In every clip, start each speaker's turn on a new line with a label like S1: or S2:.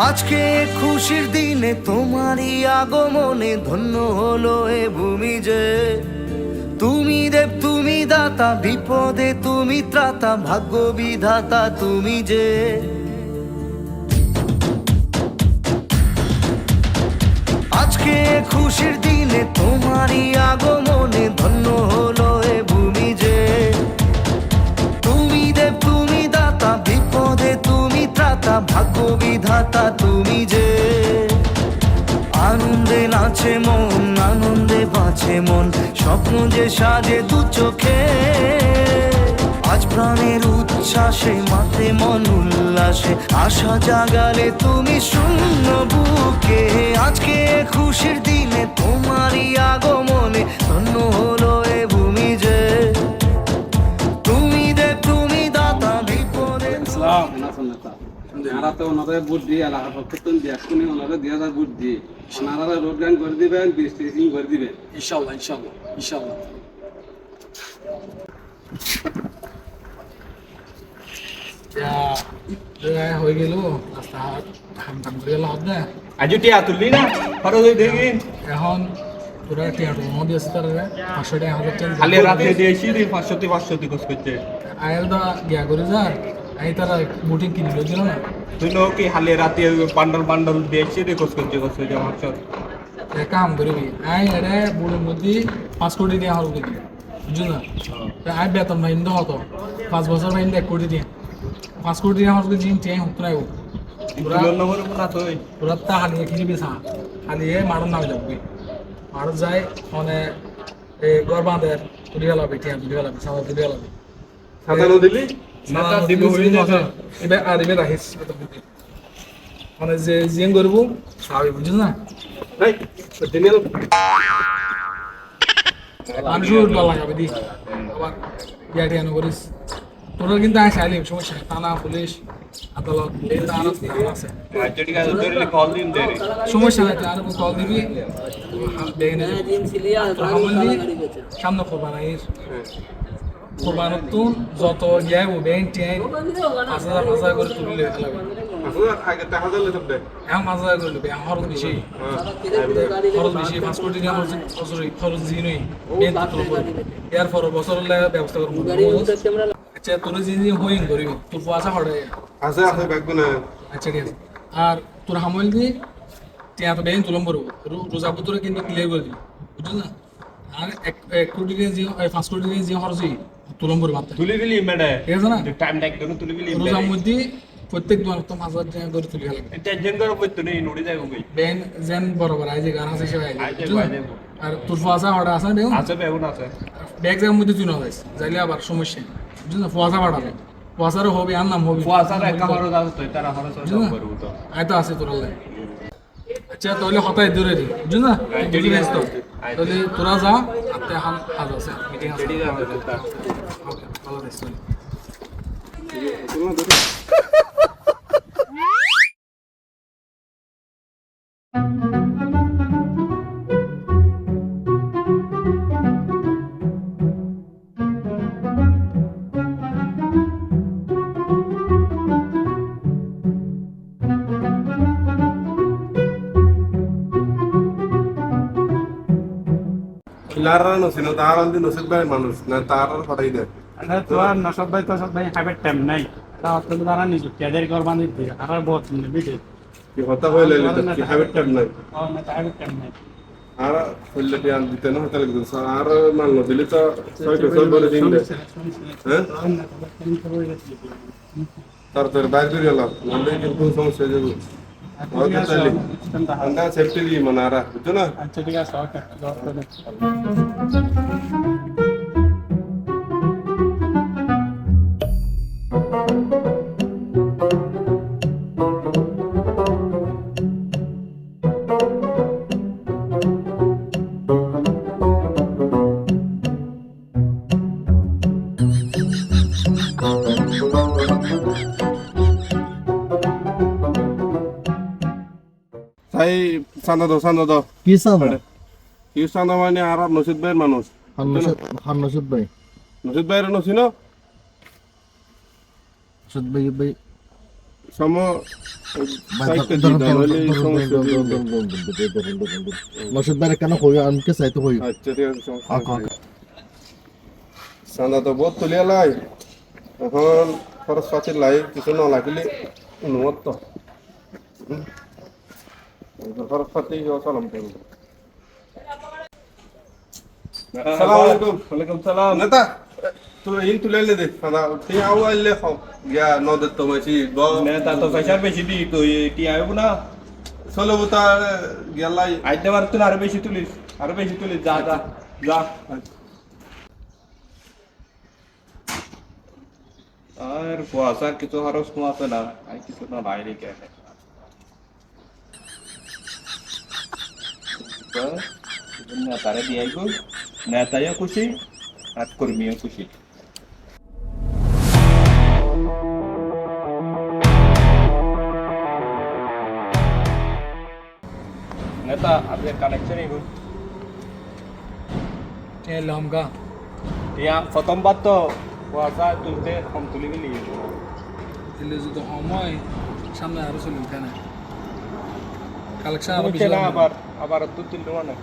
S1: আজকে খুশির দিনে তোমারই আগমনে ধন্য হলো এ ভূমি যে। তুমি দেব তুমি দাতা, বিপদে তুমি ত্রাতা, ভাগ্য বিধাতা তুমি যে। আজকে খুশির দিনে তোমারই আগমনে ধন্য হলো এ ভূমি যে। তুমি দেব তুমি দাতা, বিপদে তুমি ত্রাতা, ভাগ্য বিধাতা তুমি যে। আনন্দে নাচে মন, আনন্দে বাঁচে মন, স্বপ্ন যে সাজে দু চোখে। আজ প্রাণের উচ্ছ্বাসে মাতে মন উল্লাসে, আশা জাগালে তুমি শূন্য বুকে। আজকে খুশির দিনে তোমারই আগমনে ধন্য হলো এ ভূমি যে। তুমি দেব তুমি দাতা, বিপদে
S2: ওনারা তো ওনাদের ভোট দিয়ে এলাকার পক্ষ দিয়ে এখনই ওনারা 2000 ভোট দিয়ে ওনারা রোড গান করে দিবেন, স্টেজিং করে দিবেন ইনশাল্লাহ ইনশাল্লাহ ইনশাল্লাহ।
S3: হয়ে গেল রাস্তাঘাট হামটাম করে গেল হবে না।
S2: আজ টিয়া তুললি না খরচ হয়ে দেখি
S3: এখন তোরা টিয়াটো মধ্যে আছে তার 500 টাকা 1000 টাকা
S2: খালি রাতে দিয়েছি 500 খরচ করতে
S3: আয়ের দা গিয়া করে যার এই তারা বুটিং কিনে দিল না।
S2: তুই নো কি হালে রাতে বান্ডল বান্ডল দিয়েছি খরচ করতে জমা সব
S3: কাম করবি আই এরে বুড়ির মধ্যে 5 কোটি দিয়ে হল দিবি বুঝছো না। আই বেতন ভাই ইন্দো হতো 5 বছর ভাই ইন্দো 1 কোটি দিয়ে 5 কোটি দিয়ে হল দিন টিয়া হতো না
S2: পুরা নম্বর পুরা তুই
S3: পুরা তা হালিয়ে কিনবি সা হালিয়ে মারন নামে যাবি মার যায় মানে এই গরবাদের তুলি গেলাবি টিয়া তুলি গেলাবি সাদা তুলি গেলাবি
S2: সাদানো দিলি মাথা দিব হই না
S3: এবে আর এবে রাখিস মানে যে জিং করব সাবি বুঝছ না।
S2: এই দিনেল
S3: মানুষের ডর লাগাবে দি আবার ইয়াটি আনো করিস তোরা কিন্তু আয় চাইলে সমস্যা থানা পুলিশ আদালত আছে
S2: আজটিকা ধরে কল দিন দেরি
S3: সমস্যা নাই আর কল দিবি বেগনে সামনে কোরবানির কোরবানত যত যাইব বেন টিয়াই 5000 করে তুললে লাগবে
S2: আগে টাকা দিলে সব দে
S3: এখন 5000 করে লবে খরচ বেশি 5 কোটি টাকা খরচ দিনই বেন তুলব এর পর বছর ব্যবস্থা করব। আচ্ছা তোর যে হইন করিবি তোর পয়সা হড়ে
S2: আছে আছে ব্যাগ না।
S3: আচ্ছা ঠিক আছে আর তোর হামল দিয়ে টিয়া তো বেন তুলম করব রোজা পুত্রে কিন্তু ক্লিয়ার করে দিবি বুঝছ না। আর 1 কোটি টাকা যে 5 কোটি টাকা যে খরচ তুলম করব মাত্র
S2: তুলি দিলি মেডে
S3: ঠিক আছে না।
S2: টাইম লাগ দেন তুলি দিলি
S3: রোজার মধ্যে প্রত্যেক দোকান তো 5000 টাকা করে তুলি গেল
S2: টেনশন করো কইতো নেই নড়ি যাইবো কই
S3: বেন যেন বরাবর আই যে গান আছে সে আই
S2: আইতে
S3: আর তোর পয়সা হড়ে আছে না
S2: আছে বেগুন আছে
S3: ব্যাগ জায়গার মধ্যে তুই না যাইস যাইলে আবার সমস্যা বুঝছ না পয়সা বাড়াবে পয়সারও হবে আর নাম হবে
S2: ফুয়াসার একা খরচ আছে তো তারা খরচ সব করব তো
S3: আই তো আছে তোর লাই। আচ্ছা তাহলে হতাই দূরে দি বুঝছ না বুঝি গেছ তো তাহলে তোরা যা আতে হাম আজ আছে মিটিং আছে
S2: রেডি যাবে
S3: ওকে ভালো দিস
S4: লারা নসিন তার আন্দি নসিদ ভাই মানুষ না তার হটাই দেয়
S5: তোমার নসব ভাই হাইবের টাইম নাই তা অত্যন্ত দ্বারা নিযুক্ত এদের করবান দিতে আর বহুত বিটে
S4: কি হতা হইলে কি হাইবের টাইম নাই
S5: না হাইবের টাইম নাই
S4: আর হইলে কি আন দিতে না হতা লাগবে আর মান দিলে তো 6 বছর পরে দিন দে হ্যাঁ তার তোর বাইরে দিয়ে গেল নলে কিন্তু সমস্যা হয়ে যাবে ওকে তাহলে আমরা সেফটি দিয়ে মানারা বুঝছো না।
S5: আচ্ছা ঠিক আছে ওকে
S4: তাই চান্দা দাও
S6: কি চাঁদা
S4: কি চান্দা মানে আর নসিদ ভাইয়ের মানুষ
S6: নসিদ ভাই
S4: নসিদ ভাইয়ের নসিন
S6: নসিদ ভাই ভাই
S4: সম সাইটে দি দাঁড়ালে সমস্যা
S6: নশদ ভাই কেন কই আমাকে চাইতে কই
S4: আচ্ছা ঠিক আছে সমস্যা সান্দা তো বহুত তুলিয়া লাই এখন খরচ পাতির লাই কিছু না লাগিলে উন্নত তো খরচ পাতি চলাম করব আসসালামু আলাইকুম
S2: ওয়ালাইকুম সালাম
S4: নেতা তো ইন তুলে দে সান্দা তুই আও আইলে খাও গিয়া নদত তো মাছি ব
S7: নেতা তো পয়সা বেশি দি তো এটি আইব না
S4: চলো তার গেলাই
S7: আইতে পারতো না আরো বেশি তুলিস যা যা যা আর কুয়াশা কিছু খরচ কমাতে না আই কিছু না বাইরে কে নেতারে দিয়ে আইব নেতাইও খুশি আর কর্মীও খুশি নেতা আপনার কানেকশন এগুলো
S3: লমকা
S7: ইয়া প্রথমবার তো কুয়াশা তুলতে কম তুলি গেলি
S3: দিলে যদি সময় সামনে আরো চলুন কেন কালেকশন আরো
S7: তুলছে
S3: বেশি
S7: না
S3: লাগবে।
S7: আবার আবার তো তুলতে মানে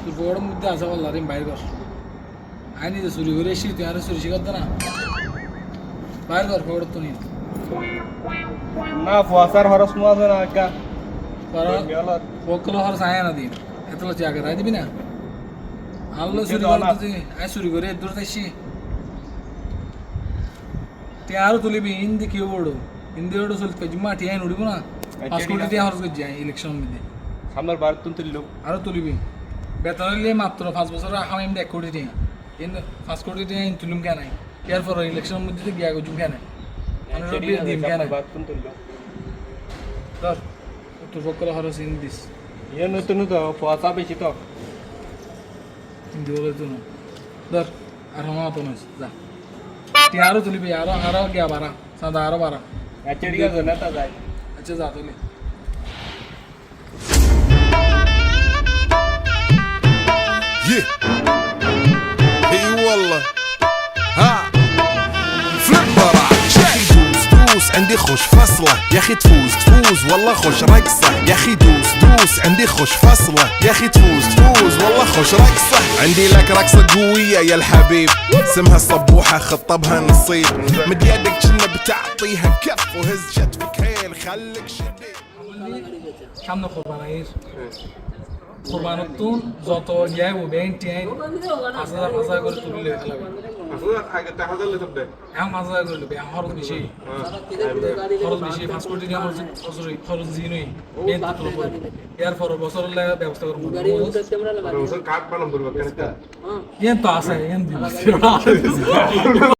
S3: তুই বড় মধ্যে আসা বললা রে বাইর কর আই নিজে চুরি করে এসি তুই আরো চুরি শিখাতে না বাইর কর বড় তো নিয়ে
S7: না কুয়াশার খরচ কমাতে না একা
S3: ওকলো হর সায়া না দিন এতলা জায়গা রাই দিবি না আল্লাহ চুরি
S7: দাও না।
S3: করে আই চুরি করে দূর তাইছি তুই আরো তুলিবি হিন্দি কেউ বড় হিন্দি বড় চলতে জিম্মা টিয়া নুড়িব না পাঁচ কোটি টিয়া খরচ করে যাই ইলেকশন মধ্যে
S7: সামনের বার তুললো
S3: আরো তুলিবি বেতন হইলে মাত্র 5 বছর আহাম এমনি 1 কোটি টিয়া কিন্তু 5 কোটি টিয়া তুলুম কেন ইয়ার পর ইলেকশন মধ্যে গিয়া গুজুম কেন দিম কেন
S7: বার তুললো
S3: ধর তোর বকরা খরচ হিন্দি দিস
S7: ইয়ে নতুন তো কুয়াশা বেশি তো
S3: হিন্দি বলে তো না ধর আর আমার তো নয় যা তুই আরো তুলিবি আরো গিয়া বাড়া সাদা আরো বাড়া
S7: আচ্ছা ঠিক আছে নেতা যাই
S3: আচ্ছা যা তুলি
S8: اي والله ها فليب براك يا اخي دوس عندي خوش فصله يا اخي تفوز والله خوش رقصه يا اخي دوس عندي خوش فصله يا اخي تفوز والله خوش رقصه عندي لك رقصه قويه يا الحبيب اسمها الصبوحه خطبها نصيب مد يدك كنا بتعطيها كف وهز كتفك هيل خليك شديد
S3: সামনে কোরবানতুন যত ইয়াই বেন টিয়াই 5,000 করে তুললে খেলাবে
S4: আসলে আগে টাকা দিলে তো দে
S3: এখন 5,000 করে লবে খরচ বেশি 5 কোটি টাকা খরচ দিনই বেন তুলব ইয়ার পর বছর লাগে ব্যবস্থা করব
S4: রোজ কাট বানাম করব কেন
S3: তো আছে